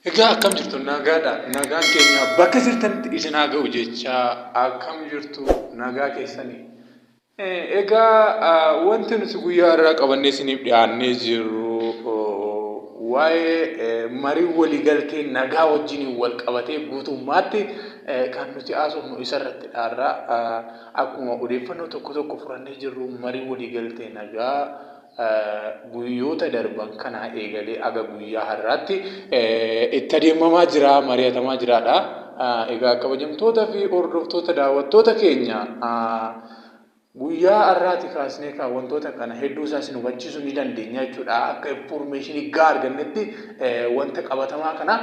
Egaa akkam jirtu nagaadha. Nagaan keenya bakka jirtanitti isin haa ga'u jechaa akkam jirtu nagaa keessanii. Egaa wanti nuti guyyaa irraa qabannee isiniif dhiyaannee jirru waa'ee marii waliigaltee nagaa wajjin wal qabatee guutummaatti kan nuti haasofnu isarratti dhaarraa akkuma odeeffannoo tokko tokko furannee jirru marii waliigaltee nagaa guyyoota darban kana eegalee aga guyyaa har'aatti itti adeemamaa jira, mari'atamaa jiraadha. Egaa kabajamtootaa fi hordoftoota daawwattoota keenya guyyaa har'aati kaasnee wantoota kana hedduu isaa isin hubachiisuu ni dandeenya jechuudha. Akka informationii gahaa argannetti wanta qabatamaa kana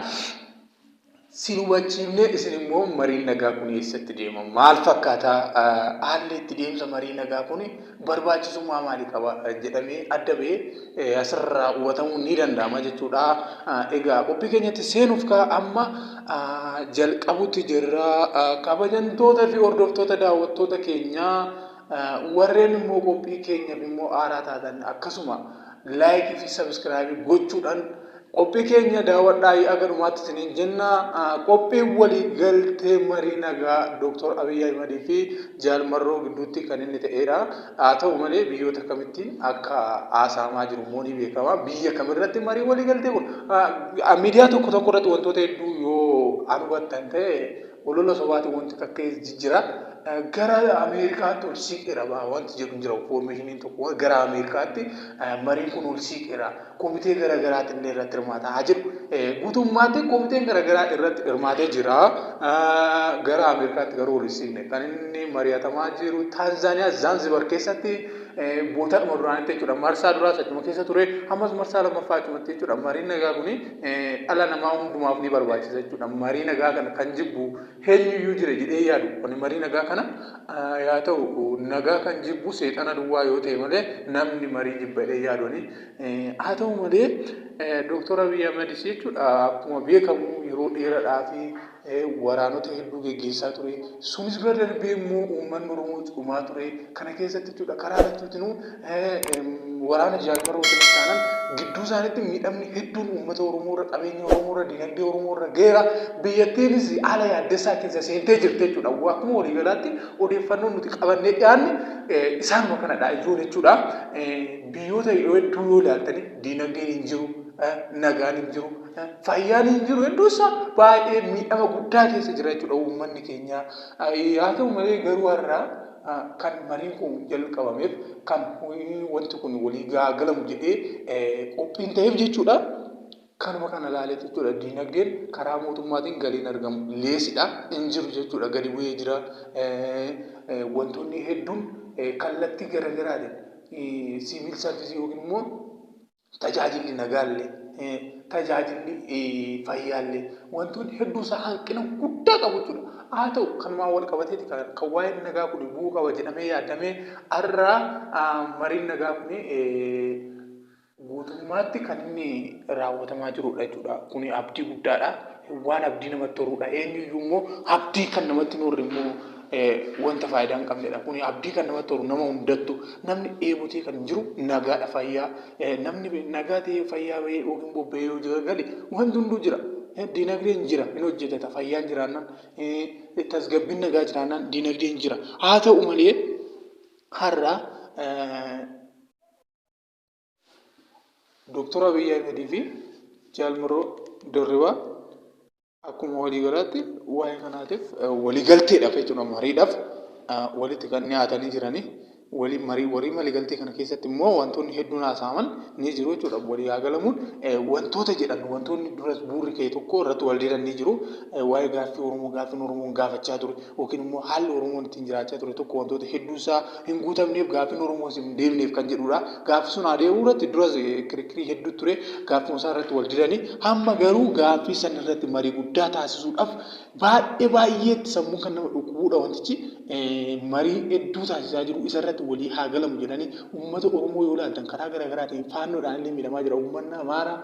si hubachiifnee isin immoo mariin nagaa kun eessatti deema? Maal fakkaata? Haalli itti deemsa marii nagaa kun barbaachisummaa maalii qaba jedhamee adda ba'ee asirraa hubatamuu ni danda'ama jechuudha. Egaa qophii keenyatti seenuuf amma jalqabutti jirra. Kabajamtoota fi hordoftoota daawwattoota keenyaa warreen immoo qophii keenyaaf immoo haaraa taatan akkasuma laayikii fi sabiskiraabii gochuudhaan qophii keenya daawwadhaa agarumaatti isiniin jenna. Qophii waliigaltee marii nagaa Dr. Abiy Ahmed fi Jaal Marroo gidduutti kan inni ta'edha. Haa ta'u malee biyyoota kamittiin akka haasa'amaa jiru immoo ni beekama. Biyya kamirratti marii waliigaltee kun miidiyaa tokko tokko irratti wantoota hedduu yoo hubattan ta'e olola sobaatiin wanti akka jijjiira. Gara Ameerikaatti ol siqeera wanti jedhu jira informationiin tokko gara Ameerikaatti mariin kun ol siqeera. Komitee gara garaatti illee irratti hirmaataa jiru. Guutummaatti komiteen gara garaa irratti hirmaatee jira. Gara Ameerikaatti garuu ol siqne kan inni mari'atamaa jiru Taanzaaniyaa Zaanzibar keessatti bootadhuma duraanitti jechuudha. Marsaa duraas achuma keessa ture ammas marsaa lammaffaa achumatti jechuudha. Mariin nagaa kun dhala namaa hundumaaf ni barbaachisa jechuudha. Marii nagaa kana kan jibbu eenyuyyuu jira jedhee yaadu. Kun marii nagaa kana yaa ta'u nagaa kan jibbu seexana duwwaa yoo ta'e malee namni marii jibbadhee yaaduuni. Haa ta'u malee Dr. Abiy Ahmed jechuudha akkuma beekamu yeroo dheeraadhaa fi waraanota hedduu geggeessaa ture. Sunis bira darbee immoo uummanni Oromoo dhumaa ture. Kana keessatti jechuudha karaa lachuu waraana Jaal Marrootiin taanaan gidduu isaaniitti miidhamni hedduun uummata Oromoo irra, qabeenya Oromoo irra, dinagdee Oromoo irra geera. Biyyattiinis haala yaaddessaa keessa seentee jirti jechuudha. Akkuma waliigalaatti odeeffannoon nuti qabannee dhiyaanne isaanuma kanadha ijoon jechuudha. Biyyoota hedduu yoo ilaaltanii dinagdeen hin jiru, nagaan hin jiru, fayyaan hin jiru, hedduu isaa baay'ee miidhama guddaa keessa jira jechuudha uummanni keenya. Haa ta'u malee garuu har'aa kan mariin kun jalqabameef kan wanti kun walii galamu jedhee qophiin ta'eef jechuudha. Kanuma kana ilaalee jechuudha dinagdeen karaa mootummaatiin galiin argamu leesidha hin jiru jechuudha gadi bu'ee jira. Wantoonni hedduun kallattii garaagaraatiin siviil sarvisii yookiin immoo tajaajilli nagaallee tajaajilli fayyaallee wantoonni hedduu isaa hanqina guddaa qabu jechuudha. Haa ta'u kanumaan wal qabateeti kan waa'een nagaa kun bu'uu qaba jedhamee yaadamee har'aa mariin nagaa kun guutummaatti kan inni raawwatamaa jirudha jechuudha. Kun abdii guddaadha. Waan abdii namatti horudha. Eenyuyyuu immoo abdii kan namatti hin horre immoo wanta faayidaa hin qabnedha. Kun abdii kan namatti horu nama hundattu namni dheebotee kan jiru nagaadha fayyaa. Namni nagaa ta'ee fayyaa bahee yookiin bobba'ee yoo jira gale wanti hunduu jira. Dinagdeen jira hin hojjetata fayyaan jiraannaan tasgabbiin nagaa jiraannaan dinagdeen jira. Haa ta'u malee har'a Dr. Abiy Ahmed fi Jaal Marroo Dirribaa akkuma waliigalaatti waa'ee kanaatiif waliigalteedhaaf jechuudha mariidhaaf walitti kan dhiyaatanii jiranii. Marii waliigaltee kana keessatti immoo wantoonni hedduun haasa'aman ni jiru jechuudha. Walii haa galamuun wantoota jedhan wantoonni duras bu'uurri ka'e tokko irratti wal diidan ni jiru. Waa'ee gaaffii Oromoon gaafachaa ture yookiin immoo haalli Oromoon ittiin jiraachaa ture tokko wantoota hedduu isaa hin guutamneef gaaffiin Oromoo hin deemneef kan jedhudha. Gaaffii sun adeemuu irratti duras kirkirii hedduu ture. Gaaffii isaa irratti wal diidanii hamma garuu gaaffii sana irratti marii guddaa taasisuudhaaf baay'eetti sammuu kan nama dhukkubuudha wantichi marii hedduu taasisaa jiru isarratti walii haa galamu jedhanii uummata Oromoo yoo ilaaltan karaa garaagaraatiin faannoodhaan illee miidhamaa jira. Uummanni Amaaraa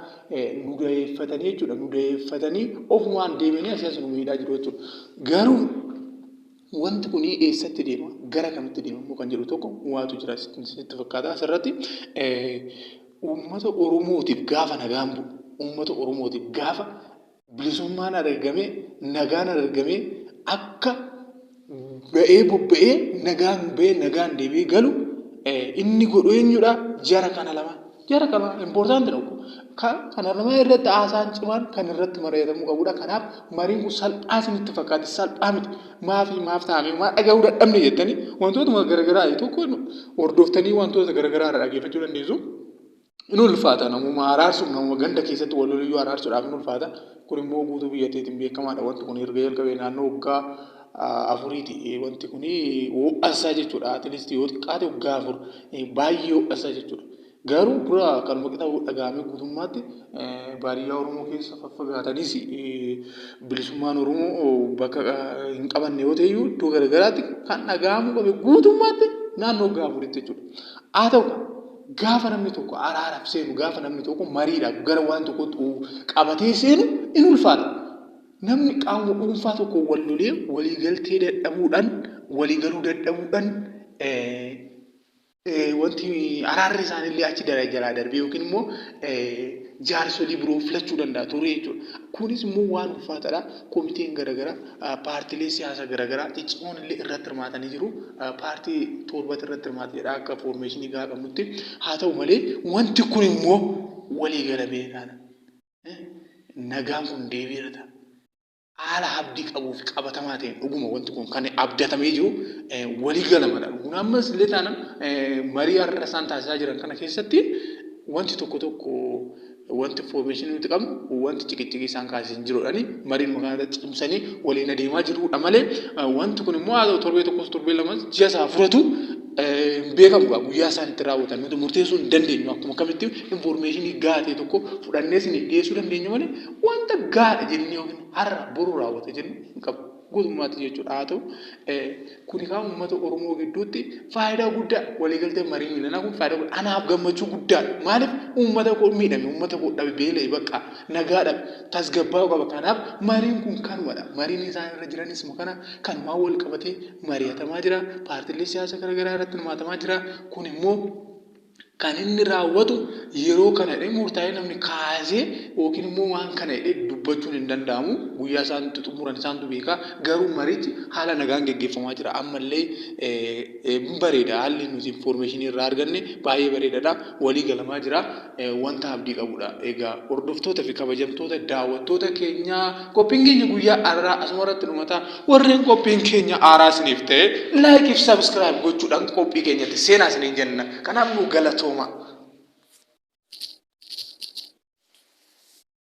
nu dayeeffatanii jechuudha. Nu dayeeffatanii ofumaan deemanii asias nu miidhaa jiru jechuudha. Garuu wanti kun eessatti deema? Gara kamitti deema immoo kan jedhu tokko waatu jira sitti fakkaata. Asirratti uummata Oromootiif gaafa nagaan bu'u uummata Oromootiif gaafa bilisummaan argamee nagaan argamee akka ba'ee bobba'ee nagaan ba'ee nagaan deebi'ee galu inni godhu eenyudha? Jara kana lama. Jara kana impoortaanti tokko. Kana lama irratti haasaan cimaan kan irratti mari'atamuu qabudha. Kanaaf mariin kun salphaa isinitti fakkaate salphaa miti. Maaf taa'ame maa dhaga'uu dadhabne jettanii wantoota garaagaraa tokko hordoftanii wantoota garaagaraa irraa dhaggeeffachuu dandeessu. Inni ulfaata namuma araarsuuf namuma ganda keessatti wal loliyyuu araarsuudhaaf inni ulfaata. Kun immoo guutuu biyyattiitiin beekamaadha. Wanti kun erga jalqabee naannoo waggaa afuriiti. Wanti kun ho'asaa jechuudha. Atileetii yoo xiqqaate waggaa afur baay'ee ho'asaa jechuudha. Garuu bira kan waqtii dhagahamee guutummaatti baadiyyaa Oromoo keessa faffagaatanis bilisummaan Oromoo bakka hin qabanne yoo ta'e iddoo garaagaraatti kan dhagahamuu qabe guutummaatti naannoo waggaa afuriitti jechuudha. Haa ta'u gaafa namni tokko araaraaf seenu gaafa namni tokko mariidhaaf gara waan tokkotti qabatee seenu in ulfaata. Namni qaama dhuunfaa tokko wal lolee waliigaltee dadhabuudhaan waliigaluu dadhabuudhaan wanti araarri isaanillee achi jalaa darbee yookiin immoo jaarsolii biroo filachuu danda'a ture jechuudha. Kunis immoo waan ulfaataadha. Komiteen garaagaraa paartiilee siyaasaa garaagaraa ciccimoon illee irratti hirmaatanii jiru. Paartii torbatti irratti hirmaatedha akka foormeeshinii gaafa qabnutti. Haa ta'u malee wanti kun immoo waliigalamee kana nagaan kun deebi'eera. Haala abdii qabuu fi qabatamaa ta'een dhuguma wanti kun kan abdatamee jiru waliigalamadha. Kun ammas illee taanaan marii har'a isaan taasisaa jiran kana keessatti wanti tokko wanti foormeeshinii nuti qabnu wanti ciqiccigii isaan kaasisan jiruudhaani mariin magaalaa cimsanii waliin adeemaa jirudha malee wanti kun immoo haa ta'u torbee tokkos torbee lamas ji'a isaa furatu beekamu guyyaa isaan itti raawwatan nuti murteessuu hin dandeenyu akkuma kamitti infoormeeshinii gaatee tokko fudhannee isin dhiyeessuu dandeenya malee wanta gaadha jennee yookiin har'a boruu raawwate jennee hin qabu. Guutummaatti jechuudha. Haa ta'u kuni kaan uummata Oromoo gidduutti faayidaa guddaa waliigaltee marii miilanaa kun faayidaa guddaa anaaf gammachuu guddaadha. Maaliif uummata koo miidhame uummata koo dhabe beela'e bakka nagaa dhabe tasgabbaa'uu qaba. Kanaaf mariin kun kanumadha. Mariin isaan irra jiranis kana kanumaan wal qabatee mari'atamaa jira. Paartiilee siyaasaa garaagaraa irratti hirmaatamaa jira. Kun immoo kan inni raawwatu yeroo kana murtaa'ee namni kaasee yookiin immoo waan kana dubbachuun hin danda'amu. Guyyaa isaan xumuran isaantu beeka. Garuu marichi haala nagaan gaggeeffamaa jira. Ammallee bareeda. Haalli nuti infoormeeshinii irraa arganne baay'ee bareedaadha. Walii galamaa jira. Wanta abdii qabudha. Egaa hordoftootaa fi kabajamtoota daawwattoota keenyaa qophiin keenya guyyaa har'aa asuma irratti dhumata. Warreen qophiin keenya haaraa isiniif ta'e laayikii fi sabiskiraayib gochuudhaan qophii keenyatti seenaa isiniin jenna. Kanaaf nu galatooma.